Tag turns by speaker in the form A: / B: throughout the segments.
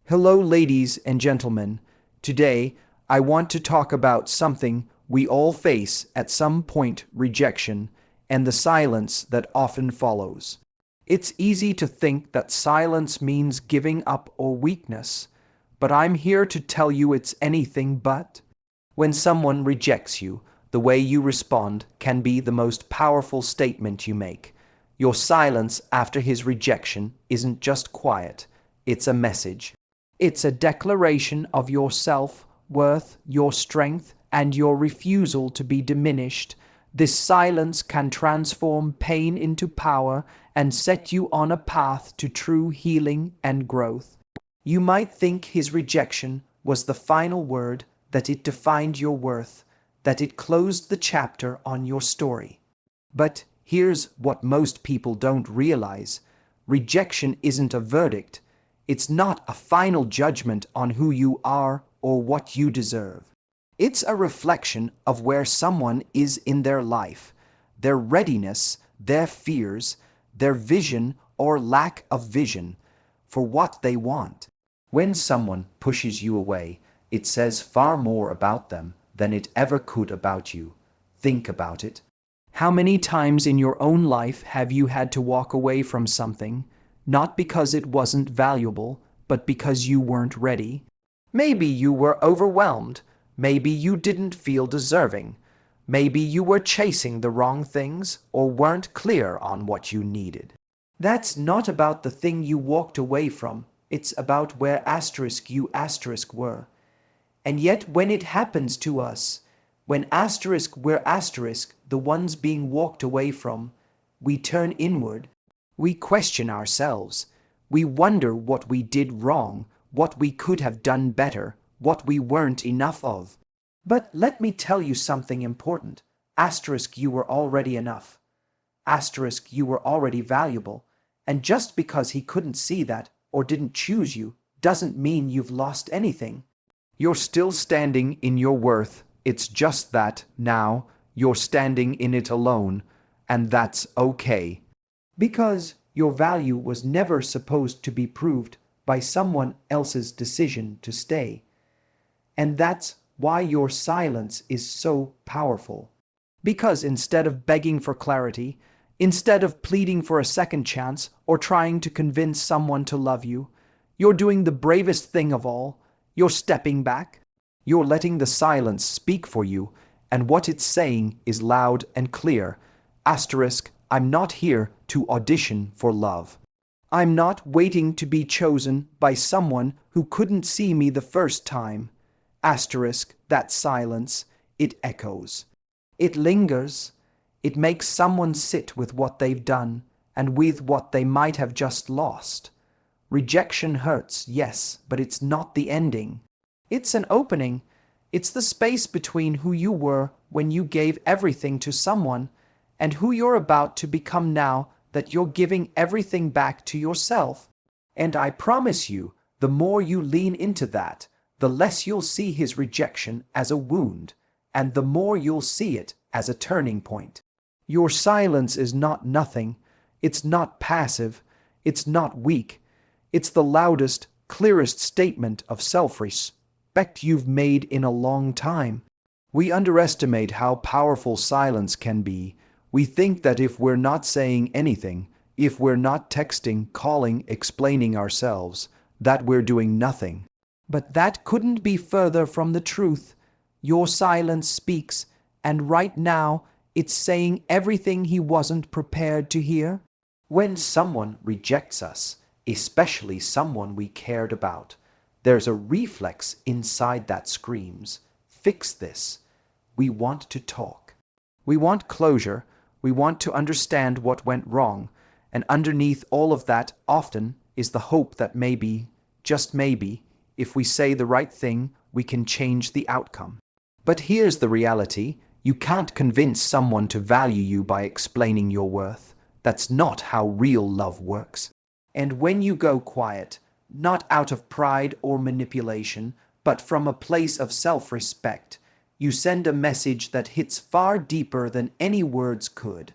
A: Hello, ladies and gentlemen. Today, I want to talk about something we all face at some point: rejection and the silence that often follows. It's easy to think that silence means giving up or weakness, but I'm here to tell you it's anything but. When someone rejects you, the way you respond can be the most powerful statement you make. Your silence after his rejection isn't just quiet, it's a message. It's a declaration of your self-worth, your strength, and your refusal to be diminished. This silence can transform pain into power and set you on a path to true healing and growth. You might think his rejection was the final word, that it defined your worth, that it closed the chapter on your story. But here's what most people don't realize. Rejection isn't a verdict. It's not a final judgment on who you are or what you deserve. It's a reflection of where someone is in their life, their readiness, their fears, their vision or lack of vision for what they want. When someone pushes you away, it says far more about them than it ever could about you. Think about it. How many times in your own life have you had to walk away from something, not because it wasn't valuable, but because you weren't ready? Maybe you were overwhelmed. Maybe you didn't feel deserving. Maybe you were chasing the wrong things or weren't clear on what you needed. That's not about the thing you walked away from. It's about where you were. And yet when it happens to us, when we're the ones being walked away from, we turn inward. We question ourselves. We wonder what we did wrong, what we could have done better, what we weren't enough of. But let me tell you something important. You were already enough. You were already valuable. And just because he couldn't see that or didn't choose you doesn't mean you've lost anything. You're still standing in your worth. It's just that now you're standing in it alone, and that's okay. Because your value was never supposed to be proved by someone else's decision to stay. And that's why your silence is so powerful. Because instead of begging for clarity, instead of pleading for a second chance or trying to convince someone to love you, you're doing the bravest thing of all. You're stepping back. You're letting the silence speak for you, and what it's saying is loud and clear. I'm not here to audition for love. I'm not waiting to be chosen by someone who couldn't see me the first time. That silence, it echoes. It lingers. It makes someone sit with what they've done and with what they might have just lost. Rejection hurts, yes, but it's not the ending. It's an opening. It's the space between who you were when you gave everything to someone and who you're about to become now that you're giving everything back to yourself. And I promise you, the more you lean into that, the less you'll see his rejection as a wound, and the more you'll see it as a turning point. Your silence is not nothing. It's not passive. It's not weak. It's the loudest, clearest statement of self-respect you've made in a long time. We underestimate how powerful silence can be. We think that if we're not saying anything, if we're not texting, calling, explaining ourselves, that we're doing nothing. But that couldn't be further from the truth. Your silence speaks, and right now, it's saying everything he wasn't prepared to hear. When someone rejects us, especially someone we cared about, there's a reflex inside that screams, "Fix this." We want to talk. We want closure. We want to understand what went wrong, and underneath all of that often is the hope that maybe, just maybe, if we say the right thing, we can change the outcome. But here's the reality. You can't convince someone to value you by explaining your worth. That's not how real love works. And when you go quiet, not out of pride or manipulation, but from a place of self-respect, you send a message that hits far deeper than any words could.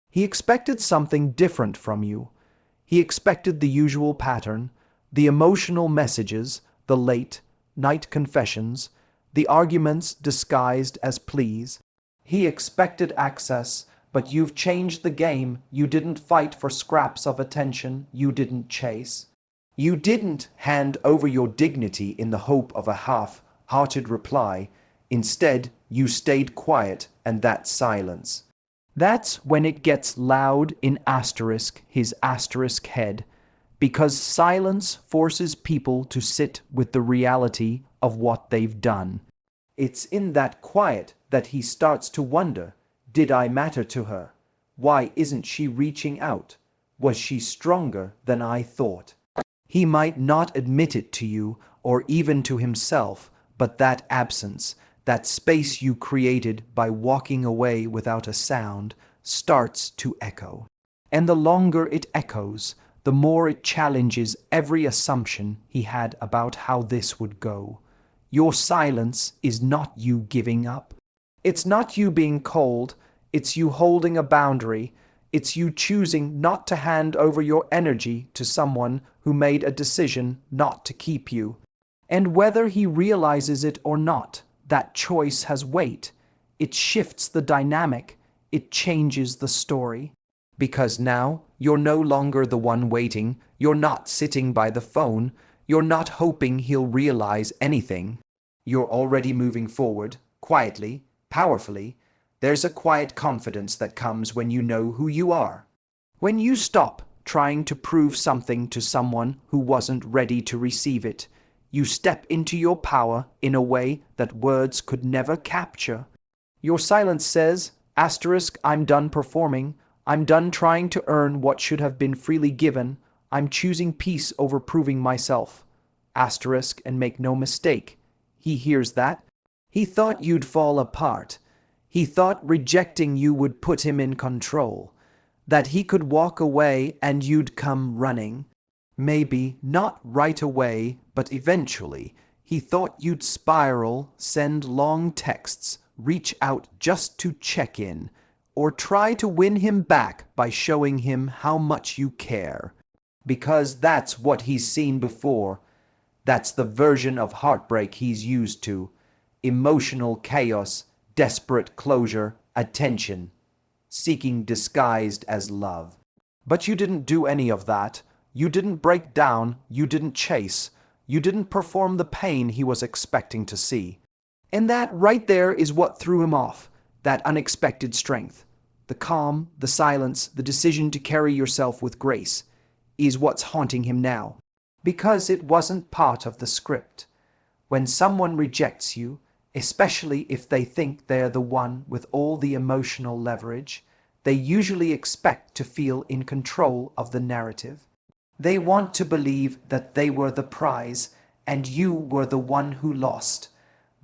A: He expected something different from you. He expected the usual pattern, The emotional messages, the late night confessions, the arguments disguised as pleas. He expected access, but you've changed the game. You didn't fight for scraps of attention. You didn't chase. You didn't hand over your dignity in the hope of a half-hearted reply. Instead, you stayed quiet, and that silence. That's when it gets loud in his asterisk head, because silence forces people to sit with the reality of what they've done. It's in that quiet that he starts to wonder, did I matter to her? Why isn't she reaching out? Was she stronger than I thought? He might not admit it to you or even to himself, but that absence, that space you created by walking away without a sound, starts to echo. And the longer it echoes, the more it challenges every assumption he had about how this would go. Your silence is not you giving up. It's not you being cold. It's you holding a boundary. It's you choosing not to hand over your energy to someone who made a decision not to keep you. And whether he realizes it or not, that choice has weight. It shifts the dynamic. It changes the story. Because now you're no longer the one waiting. You're not sitting by the phone. You're not hoping he'll realize anything. You're already moving forward, quietly, powerfully. There's a quiet confidence that comes when you know who you are. When you stop trying to prove something to someone who wasn't ready to receive it, you step into your power in a way that words could never capture. Your silence says, I'm done performing. I'm done trying to earn what should have been freely given. I'm choosing peace over proving myself. And make no mistake, he hears that. He thought you'd fall apart. He thought rejecting you would put him in control, that he could walk away and you'd come running. Maybe not right away, but eventually. He thought you'd spiral, send long texts, reach out just to check in, or try to win him back by showing him how much you care. Because that's what he's seen before. That's the version of heartbreak he's used to. Emotional chaos, desperate closure, attention, seeking disguised as love. But you didn't do any of that. You didn't break down. You didn't chase. You didn't perform the pain he was expecting to see. And that right there is what threw him off, that unexpected strength. The calm, the silence, the decision to carry yourself with grace is what's haunting him now. Because it wasn't part of the script. When someone rejects you, especially if they think they're the one with all the emotional leverage, they usually expect to feel in control of the narrative. They want to believe that they were the prize and you were the one who lost.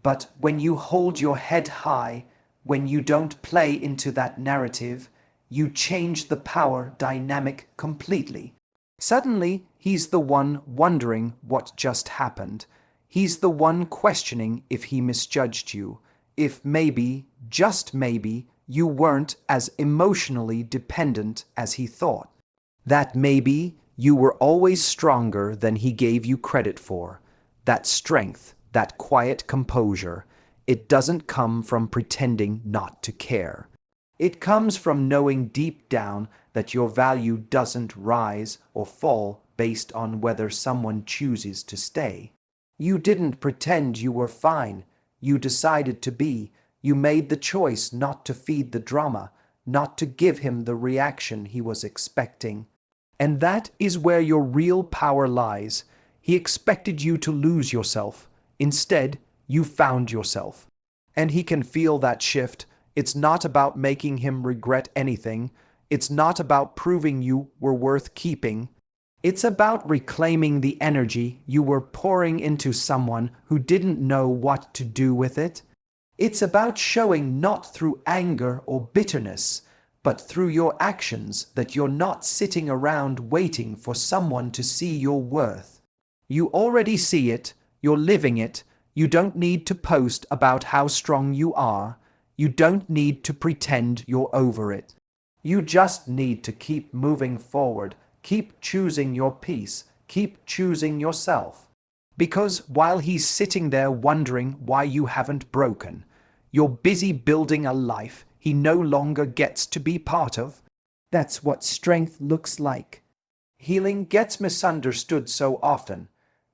A: But when you hold your head high, when you don't play into that narrative, you change the power dynamic completely. Suddenly, he's the one wondering what just happened. He's the one questioning if he misjudged you, if maybe, just maybe, you weren't as emotionally dependent as he thought. That maybe you were always stronger than he gave you credit for. That strength, that quiet composure, it doesn't come from pretending not to care. It comes from knowing deep down that your value doesn't rise or fall based on whether someone chooses to stay. You didn't pretend you were fine. You decided to be. You made the choice not to feed the drama, not to give him the reaction he was expecting. And that is where your real power lies. He expected you to lose yourself. Instead, you found yourself. And he can feel that shift. It's not about making him regret anything. It's not about proving you were worth keeping. It's about reclaiming the energy you were pouring into someone who didn't know what to do with it. It's about showing not through anger or bitterness, but through your actions that you're not sitting around waiting for someone to see your worth. You already see it. You're living it. You don't need to post about how strong you are. You don't need to pretend you're over it. You just need to keep moving forward, keep choosing your peace, Keep choosing yourself. Because while he's sitting there wondering why you haven't broken, you're busy building a life he no longer gets to be part of. That's what strength looks like. Healing gets misunderstood so often.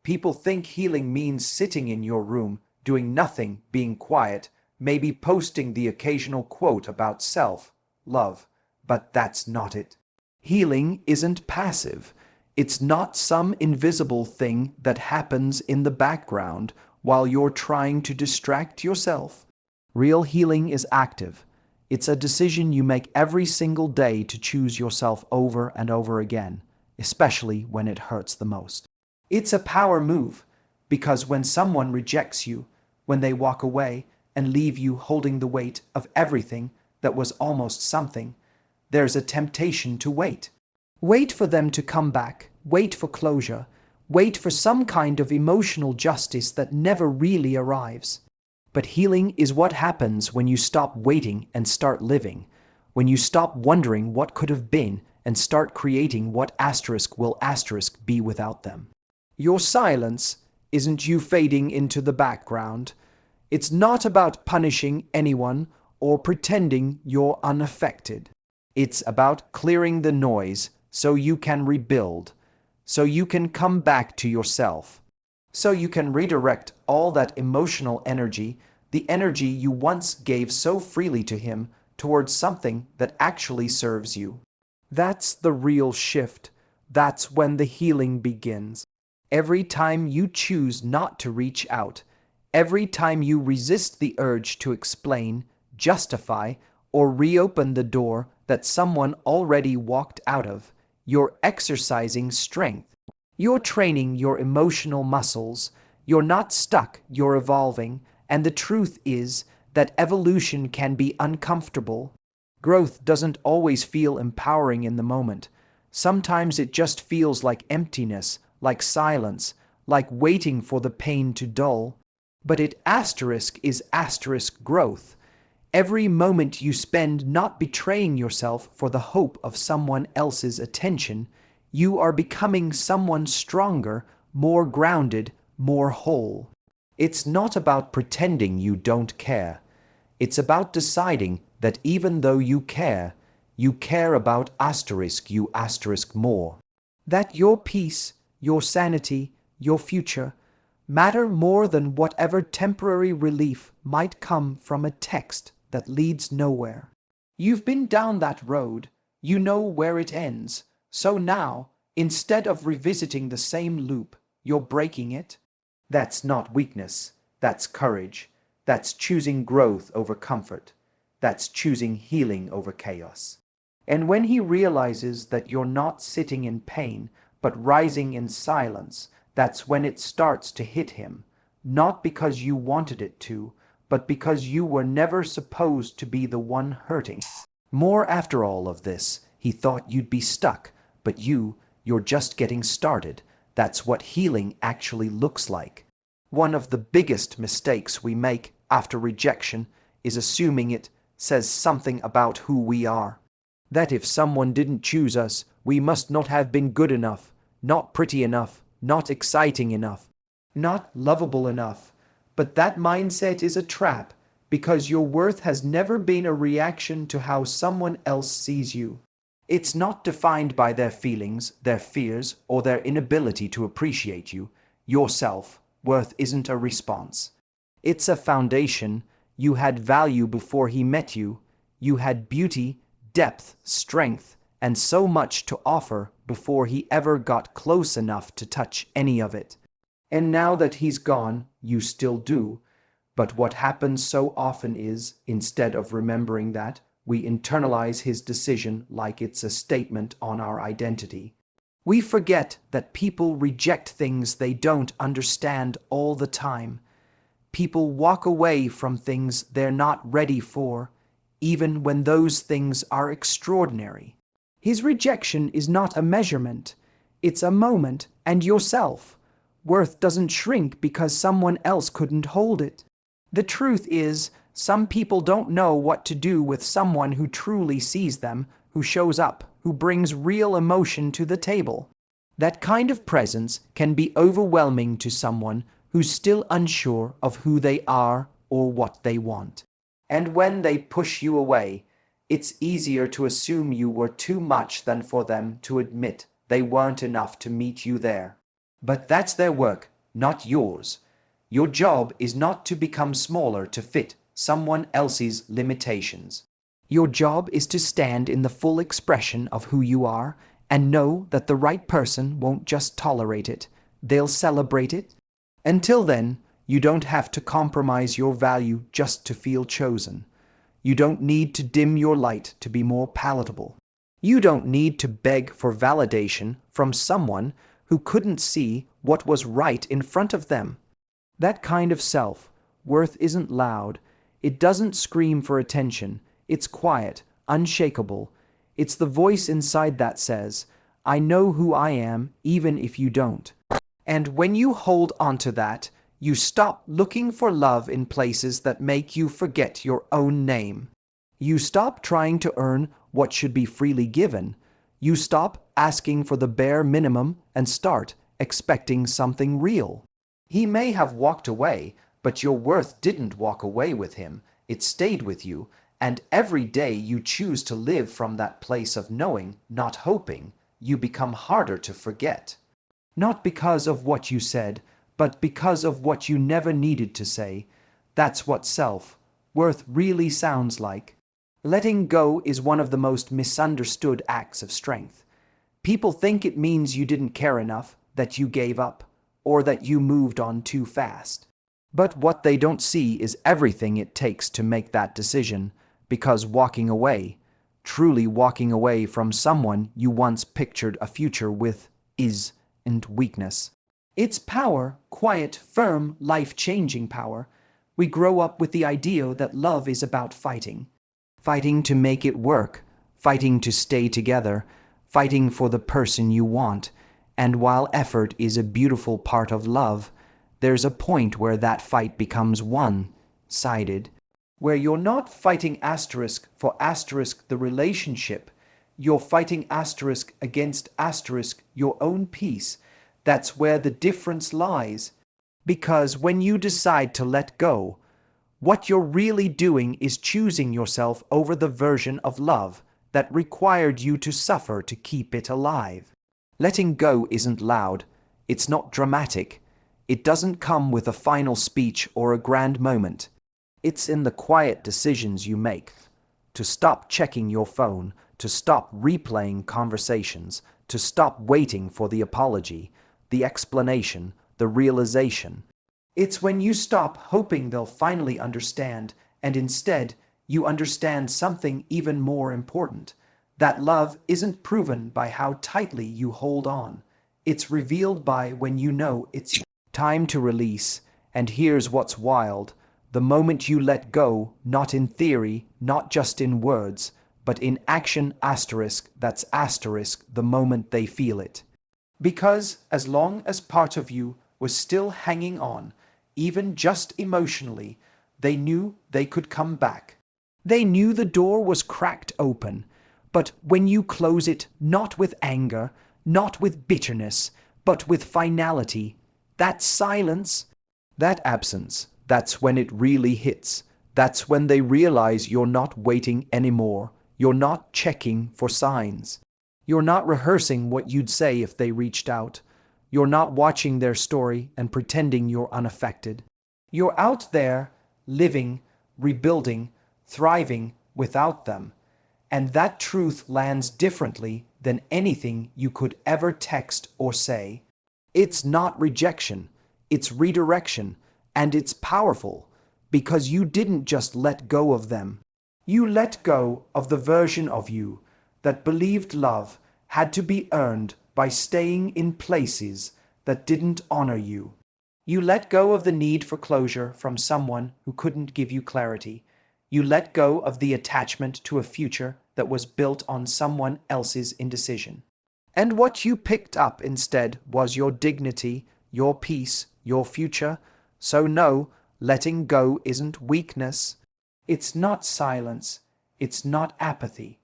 A: People think healing means sitting in your room, doing nothing, being quiet, maybe posting the occasional quote about self-love. But that's not it. Healing isn't passive. It's not some invisible thing that happens in the background while you're trying to distract yourself. Real healing is active. It's a decision you make every single day to choose yourself over and over again, especially when it hurts the most. It's a power move, because when someone rejects you, when they walk away and leave you holding the weight of everything that was almost something, there's a temptation to wait. Wait for them to come back, wait for closure, wait for some kind of emotional justice that never really arrives. But healing is what happens when you stop waiting and start living, when you stop wondering what could have been and start creating what asterisk will asterisk be without them. Your silence isn't you fading into the background. It's not about punishing anyone or pretending you're unaffected. It's about clearing the noise so you can rebuild, so you can come back to yourself, so you can redirect all that emotional energy, the energy you once gave so freely to him, towards something that actually serves you. That's the real shift. That's when the healing begins. Every time you choose not to reach out, every time you resist the urge to explain, justify, or reopen the door that someone already walked out of, you're exercising strength. You're training your emotional muscles. You're not stuck, you're evolving. And the truth is that evolution can be uncomfortable. Growth doesn't always feel empowering in the moment. Sometimes it just feels like emptiness, like silence, like waiting for the pain to dull. But it is growth. Every moment you spend not betraying yourself for the hope of someone else's attention, you are becoming someone stronger, more grounded, more whole. It's not about pretending you don't care. It's about deciding that even though you care about you more. That your peace, your sanity, your future matter more than whatever temporary relief might come from a text that leads nowhere. You've been down that road, you know where it ends, so now, instead of revisiting the same loop, you're breaking it. That's not weakness, that's courage. That's choosing growth over comfort. That's choosing healing over chaos. And when he realizes that you're not sitting in pain, but rising in silence, that's when it starts to hit him, not because you wanted it to, but because you were never supposed to be the one hurting. More after all of this, he thought you'd be stuck, but you're just getting started. That's what healing actually looks like. One of the biggest mistakes we make after rejection is assuming it says something about who we are. That if someone didn't choose us, we must not have been good enough, not pretty enough, not exciting enough, not lovable enough. But that mindset is a trap, because your worth has never been a reaction to how someone else sees you. It's not defined by their feelings, their fears, or their inability to appreciate you. Your self-worth isn't a response. It's a foundation. You had value before he met you. You had beauty, depth, strength, and so much to offer before he ever got close enough to touch any of it. And now that he's gone, you still do. But what happens so often is, instead of remembering that, we internalize his decision like it's a statement on our identity. We forget that people reject things they don't understand all the time. People walk away from things they're not ready for, even when those things are extraordinary. His rejection is not a measurement. It's a moment, and yourself. Worth doesn't shrink because someone else couldn't hold it. The truth is, some people don't know what to do with someone who truly sees them, who shows up, who brings real emotion to the table. That kind of presence can be overwhelming to someone who's still unsure of who they are or what they want. And when they push you away, it's easier to assume you were too much than for them to admit they weren't enough to meet you there. But that's their work, not yours. Your job is not to become smaller to fit someone else's limitations. Your job is to stand in the full expression of who you are and know that the right person won't just tolerate it, they'll celebrate it. Until then, you don't have to compromise your value just to feel chosen. You don't need to dim your light to be more palatable. You don't need to beg for validation from someone who couldn't see what was right in front of them. That kind of self-worth isn't loud. It doesn't scream for attention. It's quiet, unshakable. It's the voice inside that says, "I know who I am, even if you don't." And when you hold onto that, you stop looking for love in places that make you forget your own name. You stop trying to earn what should be freely given. You stop asking for the bare minimum and start expecting something real. He may have walked away, but your worth didn't walk away with him. It stayed with you, and every day you choose to live from that place of knowing, not hoping, you become harder to forget. Not because of what you said, but because of what you never needed to say. That's what self-worth really sounds like. Letting go is one of the most misunderstood acts of strength. People think it means you didn't care enough, that you gave up, or that you moved on too fast. But what they don't see is everything it takes to make that decision, because walking away, truly walking away from someone you once pictured a future with, isn't weakness. It's power, quiet, firm, life-changing power. We grow up with the idea that love is about fighting. Fighting to make it work, fighting to stay together, fighting for the person you want. And while effort is a beautiful part of love, there's a point where that fight becomes one-sided, where you're not fighting asterisk for asterisk the relationship, you're fighting asterisk against asterisk your own peace. That's where the difference lies. Because when you decide to let go, what you're really doing is choosing yourself over the version of love that required you to suffer to keep it alive. Letting go isn't loud. It's not dramatic. It doesn't come with a final speech or a grand moment. It's in the quiet decisions you make. To stop checking your phone, to stop replaying conversations, to stop waiting for the apology, the explanation, the realization. It's when you stop hoping they'll finally understand, and instead you understand something even more important. That love isn't proven by how tightly you hold on. It's revealed by when you know it's time to release. And here's what's wild. The moment you let go, not in theory, not just in words, but in action asterisk, that's asterisk the moment they feel it. Because as long as part of you was still hanging on, even just emotionally, they knew they could come back. They knew the door was cracked open. But when you close it, not with anger, not with bitterness, but with finality, that silence, that absence, that's when it really hits. That's when they realize you're not waiting anymore. You're not checking for signs. You're not rehearsing what you'd say if they reached out. You're not watching their story and pretending you're unaffected. You're out there, living, rebuilding, thriving without them. And that truth lands differently than anything you could ever text or say. It's not rejection, it's redirection, and it's powerful because you didn't just let go of them. You let go of the version of you that believed love had to be earned by staying in places that didn't honor you. You let go of the need for closure from someone who couldn't give you clarity. You let go of the attachment to a future that was built on someone else's indecision. And what you picked up instead was your dignity, your peace, your future. So no, letting go isn't weakness. It's not silence. It's not apathy.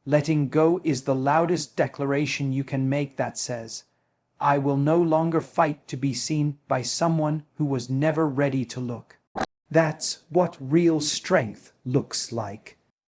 A: Letting go is the loudest declaration you can make that says, I will no longer fight to be seen by someone who was never ready to look. That's what real strength looks like.